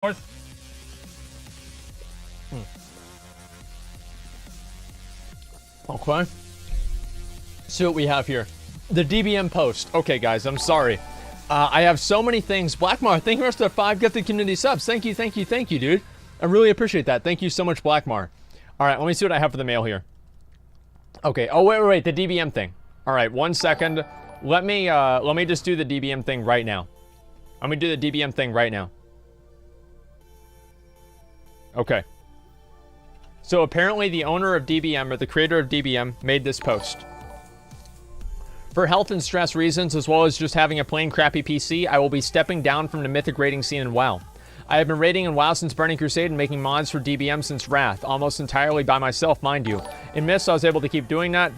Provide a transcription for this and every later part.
Okay. See what we have here. The DBM post. Okay, guys, I'm sorry. I have so many things. Blackmar, thank you much for the 5 gifted community subs. Thank you, dude. I really appreciate that. Thank you so much, Blackmar. All right, let me see what I have for the mail here. Okay. Oh, wait. The DBM thing. All right, 1 second. Let me just do the DBM thing right now. I'm gonna do the DBM thing right now. Okay. So apparently the owner of DBM, or the creator of DBM, made this post. For health and stress reasons, as well as just having a plain crappy PC, I will be stepping down from the mythic raiding scene in WoW. I have been raiding in WoW since Burning Crusade and making mods for DBM since Wrath, almost entirely by myself, mind you. In Mist, I was able to keep doing that.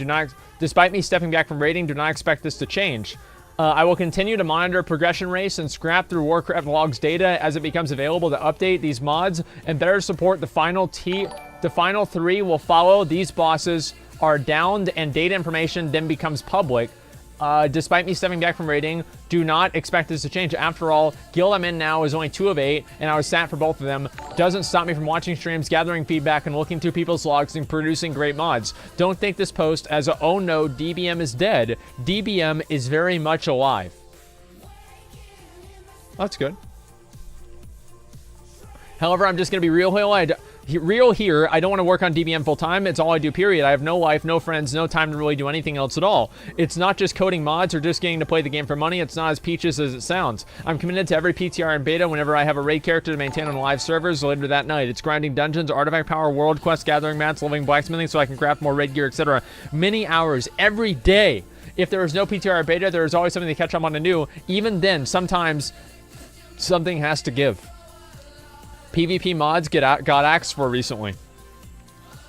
Despite me stepping back from raiding, do not expect this to change. I will continue to monitor progression rates and scrap through Warcraft logs data as it becomes available to update these mods and better support the final 3 will follow. These bosses are downed and data information then becomes public. Despite me stepping back from raiding, do not expect this to change. After all, guild I'm in now is only 2 of 8, and I was sat for both of them. Doesn't stop me from watching streams, gathering feedback, and looking through people's logs and producing great mods. Don't think this post as a, oh no, DBM is dead. DBM is very much alive. That's good. However, I'm just going to be real here. I don't want to work on DBM full time. It's all I do, period. I have no life, no friends, no time to really do anything else at all. It's not just coding mods or just getting to play the game for money. It's not as peaches as it sounds. I'm committed to every PTR and beta whenever I have a raid character to maintain on live servers later that night. It's grinding dungeons, artifact power, world quest, gathering mats, living blacksmithing so I can craft more raid gear, etc. Many hours every day. If there is no PTR or beta, there is always something to catch up on to do. Even then, sometimes something has to give. PvP mods got axed for recently.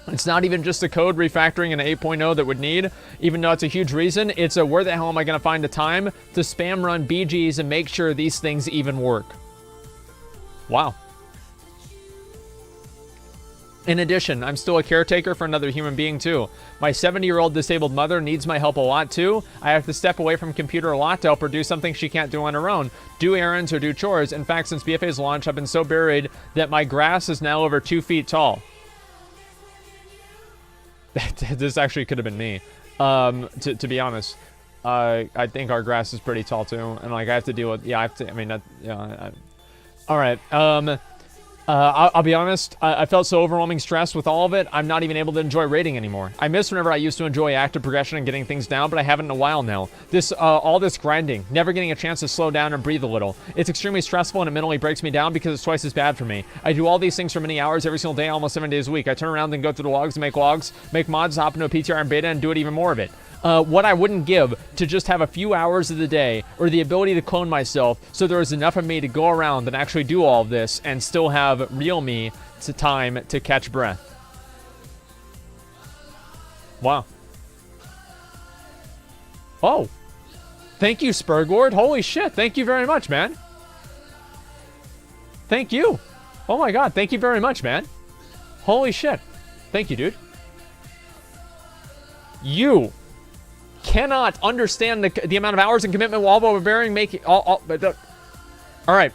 It's not even just the code refactoring in 8.0 that would need, even though it's a huge reason. It's a where the hell am I going to find the time to spam run BGs and make sure these things even work. Wow. In addition, I'm still a caretaker for another human being too. My 70-year-old disabled mother needs my help a lot too. I have to step away from computer a lot to help her do something she can't do on her own. Do errands or do chores. In fact, since BFA's launch, I've been so buried that my grass is now over 2 feet tall. This actually could have been me. To be honest. I think our grass is pretty tall too. And like I have to deal with, all right. I'll be honest, I felt so overwhelming stress with all of it, I'm not even able to enjoy raiding anymore. I miss whenever I used to enjoy active progression and getting things down, but I haven't in a while now. All this grinding, never getting a chance to slow down and breathe a little. It's extremely stressful and it mentally breaks me down because it's twice as bad for me. I do all these things for many hours every single day, almost 7 days a week. I turn around and go through the logs, make mods, hop into a PTR and beta and do it even more of it. What I wouldn't give to just have a few hours of the day or the ability to clone myself so there is enough of me to go around and actually do all of this and still have real me to time to catch breath. Wow. Oh. Thank you, Spurglord. Holy shit. Thank you very much, man. Thank you. Oh my god. Thank you very much, man. Holy shit. Thank you, dude. You cannot understand the amount of hours and commitment while barbarian making all right.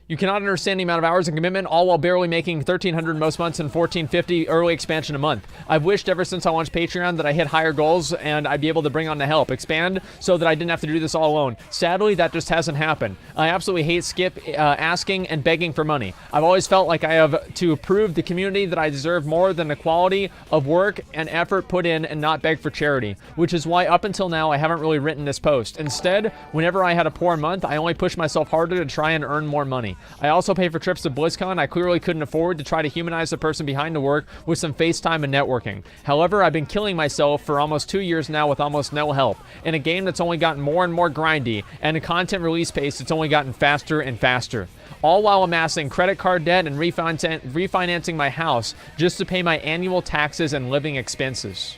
You cannot understand the amount of hours and commitment, all while barely making 1,300 most months and 1,450 early expansion a month. I've wished ever since I launched Patreon that I hit higher goals and I'd be able to bring on the help, expand so that I didn't have to do this all alone. Sadly, that just hasn't happened. I absolutely hate asking and begging for money. I've always felt like I have to prove the community that I deserve more than the quality of work and effort put in and not beg for charity, which is why up until now I haven't really written this post. Instead, whenever I had a poor month, I only pushed myself harder to try and earn more money. I also pay for trips to BlizzCon I clearly couldn't afford to try to humanize the person behind the work with some FaceTime and networking. However, I've been killing myself for almost 2 years now with almost no help, in a game that's only gotten more and more grindy, and a content release pace that's only gotten faster and faster. All while amassing credit card debt and refinancing my house just to pay my annual taxes and living expenses.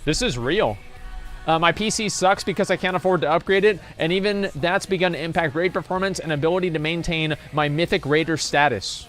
This is real. My PC sucks because I can't afford to upgrade it, and even that's begun to impact raid performance and ability to maintain my mythic raider status.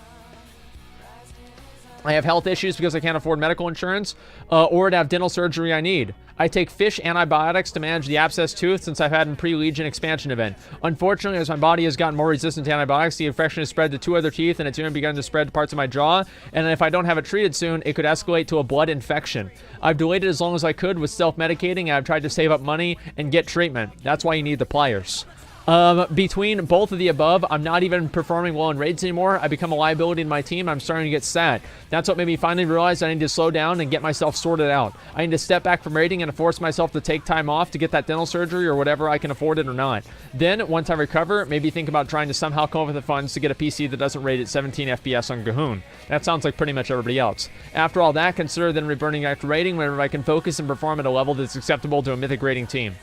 I have health issues because I can't afford medical insurance or to have dental surgery I need. I take fish antibiotics to manage the abscess tooth since I've had a pre-legion expansion event. Unfortunately, as my body has gotten more resistant to antibiotics, the infection has spread to 2 other teeth, and it's even begun to spread to parts of my jaw, and if I don't have it treated soon, it could escalate to a blood infection. I've delayed it as long as I could with self-medicating, and I've tried to save up money and get treatment. That's why you need the pliers. Between both of the above, I'm not even performing well in raids anymore. I become a liability to my team. I'm starting to get sad. That's what made me finally realize I need to slow down and get myself sorted out. I need to step back from raiding and force myself to take time off to get that dental surgery or whatever I can afford it or not. Then, once I recover, maybe think about trying to somehow come up with the funds to get a PC that doesn't raid at 17 FPS on Gahoon. That sounds like pretty much everybody else. After all that, consider then returning back to raiding whenever I can focus and perform at a level that's acceptable to a mythic raiding team.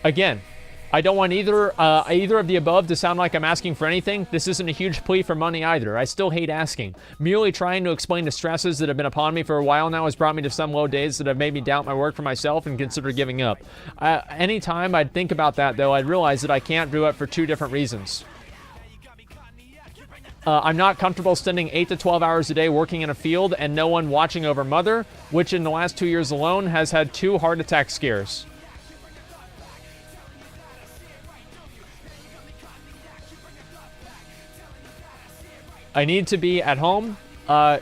Again, I don't want either of the above to sound like I'm asking for anything. This isn't a huge plea for money either. I still hate asking. Merely trying to explain the stresses that have been upon me for a while now has brought me to some low days that have made me doubt my work for myself and consider giving up. Anytime I'd think about that, though, I'd realize that I can't do it for 2 different reasons. I'm not comfortable spending 8 to 12 hours a day working in a field and no one watching over Mother, which in the last 2 years alone has had 2 heart attack scares. I need to be at home.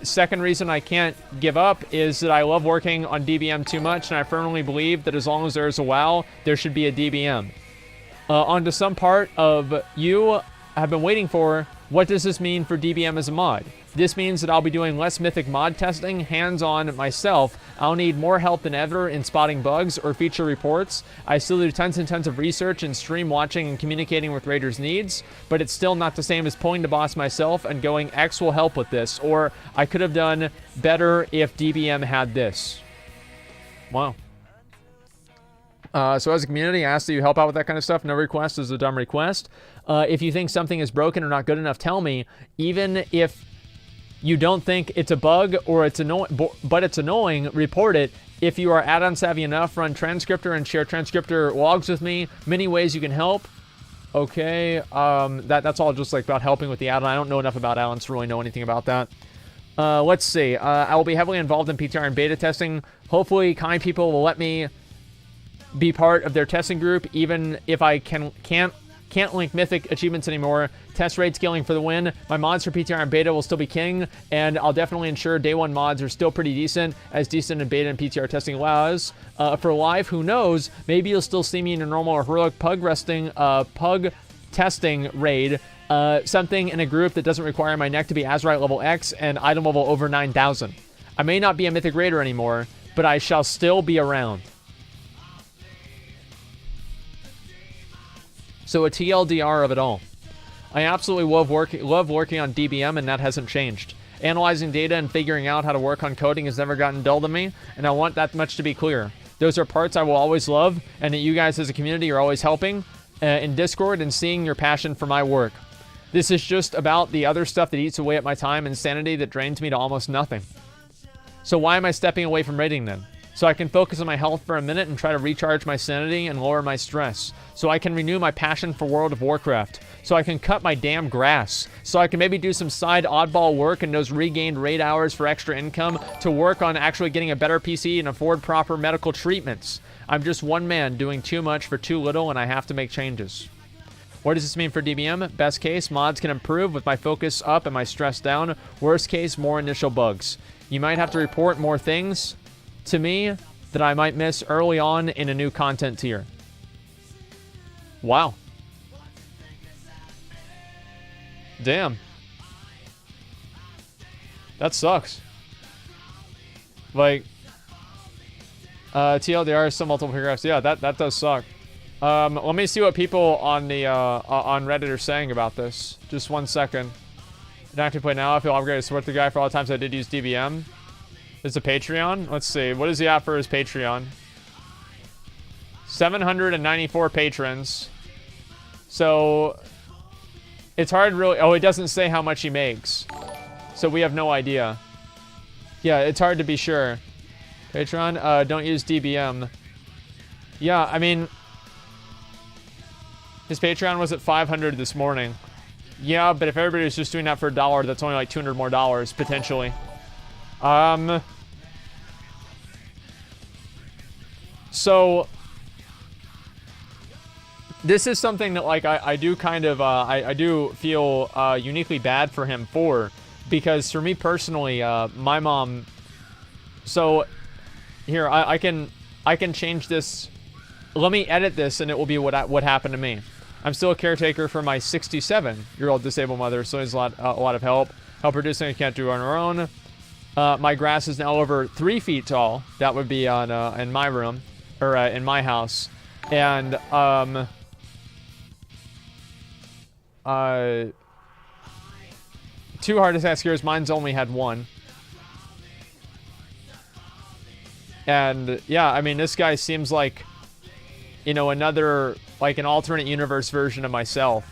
Second reason I can't give up is that I love working on DBM too much, and I firmly believe that as long as there's a WoW, there should be a DBM. On to some part of you have been waiting for, what does this mean for DBM as a mod? This means that I'll be doing less mythic mod testing, hands-on myself. I'll need more help than ever in spotting bugs or feature reports. I still do tons and tons of research and stream watching and communicating with raiders' needs, but it's still not the same as pulling the boss myself and going, X will help with this, or I could have done better if DBM had this. Wow. So as a community, I ask that you help out with that kind of stuff. No request is a dumb request. If you think something is broken or not good enough, tell me. Even if you don't think it's a bug or it's annoying, but it's annoying, report it. If you are add-on savvy enough, run transcriptor and share transcriptor logs with me. Many ways you can help. Okay, that's all just like about helping with the add-on. I don't know enough about add-ons to really know anything about that. Let's see. I will be heavily involved in PTR and beta testing. Hopefully, kind people will let me be part of their testing group, even if I can't link mythic achievements anymore. Test rate scaling for the win. My mods for PTR and beta will still be king, and I'll definitely ensure day 1 mods are still pretty decent, as decent in beta and PTR testing allows. For live, who knows? Maybe you'll still see me in a normal or heroic pug testing raid. Something in a group that doesn't require my neck to be Azerite level X and item level over 9,000. I may not be a mythic raider anymore, but I shall still be around. So a TLDR of it all. I absolutely love working on DBM, and that hasn't changed. Analyzing data and figuring out how to work on coding has never gotten dull to me, and I want that much to be clear. Those are parts I will always love, and that you guys as a community are always helping in Discord and seeing your passion for my work. This is just about the other stuff that eats away at my time and sanity that drains me to almost nothing. So why am I stepping away from raiding then? So I can focus on my health for a minute and try to recharge my sanity and lower my stress. So I can renew my passion for World of Warcraft. So I can cut my damn grass. So I can maybe do some side oddball work and those regained raid hours for extra income to work on actually getting a better PC and afford proper medical treatments. I'm just one man doing too much for too little, and I have to make changes. What does this mean for DBM? Best case, mods can improve with my focus up and my stress down. Worst case, more initial bugs. You might have to report more things to me that I might miss early on in a new content tier. Wow. Damn. That sucks. Like, TLDR is some multiple paragraphs. Yeah, that does suck. Let me see what people on the on Reddit are saying about this. Just 1 second. Inactive play now. I feel upgraded to support the guy for all the times I did use DBM. Is a Patreon? Let's see. What is he at for his Patreon? 794 patrons. So it's hard really. Oh, it doesn't say how much he makes. So we have no idea. Yeah, it's hard to be sure. Patreon, don't use DBM. Yeah, I mean, his Patreon was at 500 this morning. Yeah, but if everybody was just doing that for $1, that's only like $200 more potentially. So this is something that, like, I do kind of, I do feel uniquely bad for him for, because for me personally, my mom, so here, I can change this. Let me edit this and it will be what happened to me. I'm still a caretaker for my 67-year-old disabled mother, so there's a lot of help producing. I can't do on her own. My grass is now over 3 feet tall. That would be on in my room, or in my house. And 2 heart attack scares. Mine's only had 1. And yeah, I mean, this guy seems like, you know, another, like, an alternate universe version of myself.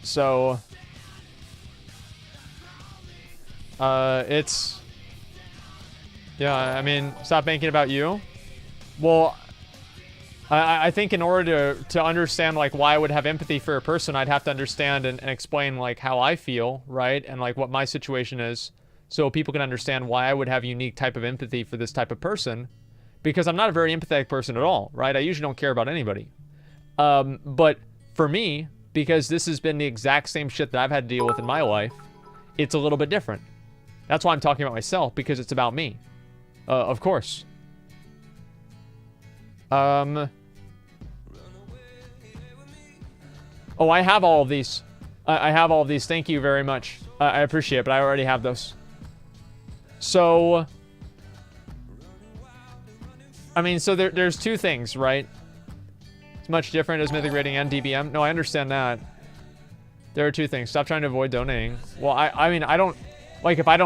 So it's, yeah, I mean, stop thinking about you. Well, I think in order to understand, like, why I would have empathy for a person, I'd have to understand and explain, like, how I feel, right? And, like, what my situation is, so people can understand why I would have unique type of empathy for this type of person. Because I'm not a very empathetic person at all, right? I usually don't care about anybody. But for me, because this has been the exact same shit that I've had to deal with in my life, it's a little bit different. That's why I'm talking about myself, because it's about me. Of course. Oh, I have all of these. I have all of these. Thank you very much. I appreciate it, but I already have those. So, I mean, so there's 2 things, right? It's much different as Mythic Rating and DBM. No, I understand that. There are 2 things. Stop trying to avoid donating. Well, I mean, I don't, like, if I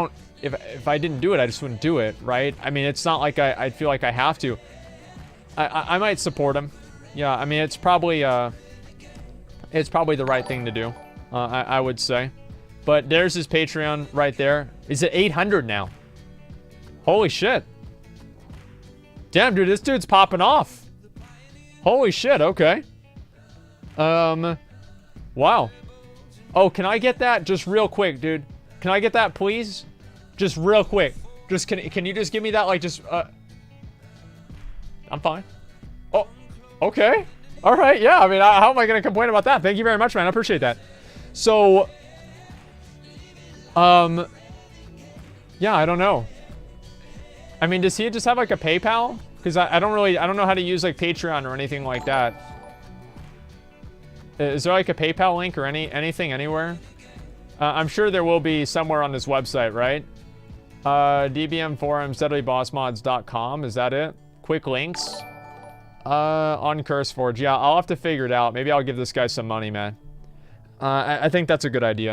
didn't do it, I just wouldn't do it, right? I mean, it's not like I'd feel like I have to. I might support him. Yeah, I mean, it's probably the right thing to do, I would say. But there's his Patreon right there. He's at 800 now. Holy shit. Damn, dude, this dude's popping off. Holy shit, okay. Wow. Oh, can I get that just real quick, dude? Can I get that, please? Just real quick. Just, can you just give me that, like, just, I'm fine. Oh, okay. All right, yeah, I mean, how am I going to complain about that? Thank you very much, man. I appreciate that. So, yeah, I don't know. I mean, does he just have, like, a PayPal? Because I don't know how to use, like, Patreon or anything like that. Is there, like, a PayPal link or anything anywhere? I'm sure there will be somewhere on this website, right? DBM forums, deadlybossmods.com, is that it? Quick links. On CurseForge. Yeah, I'll have to figure it out. Maybe I'll give this guy some money, man. I think that's a good idea.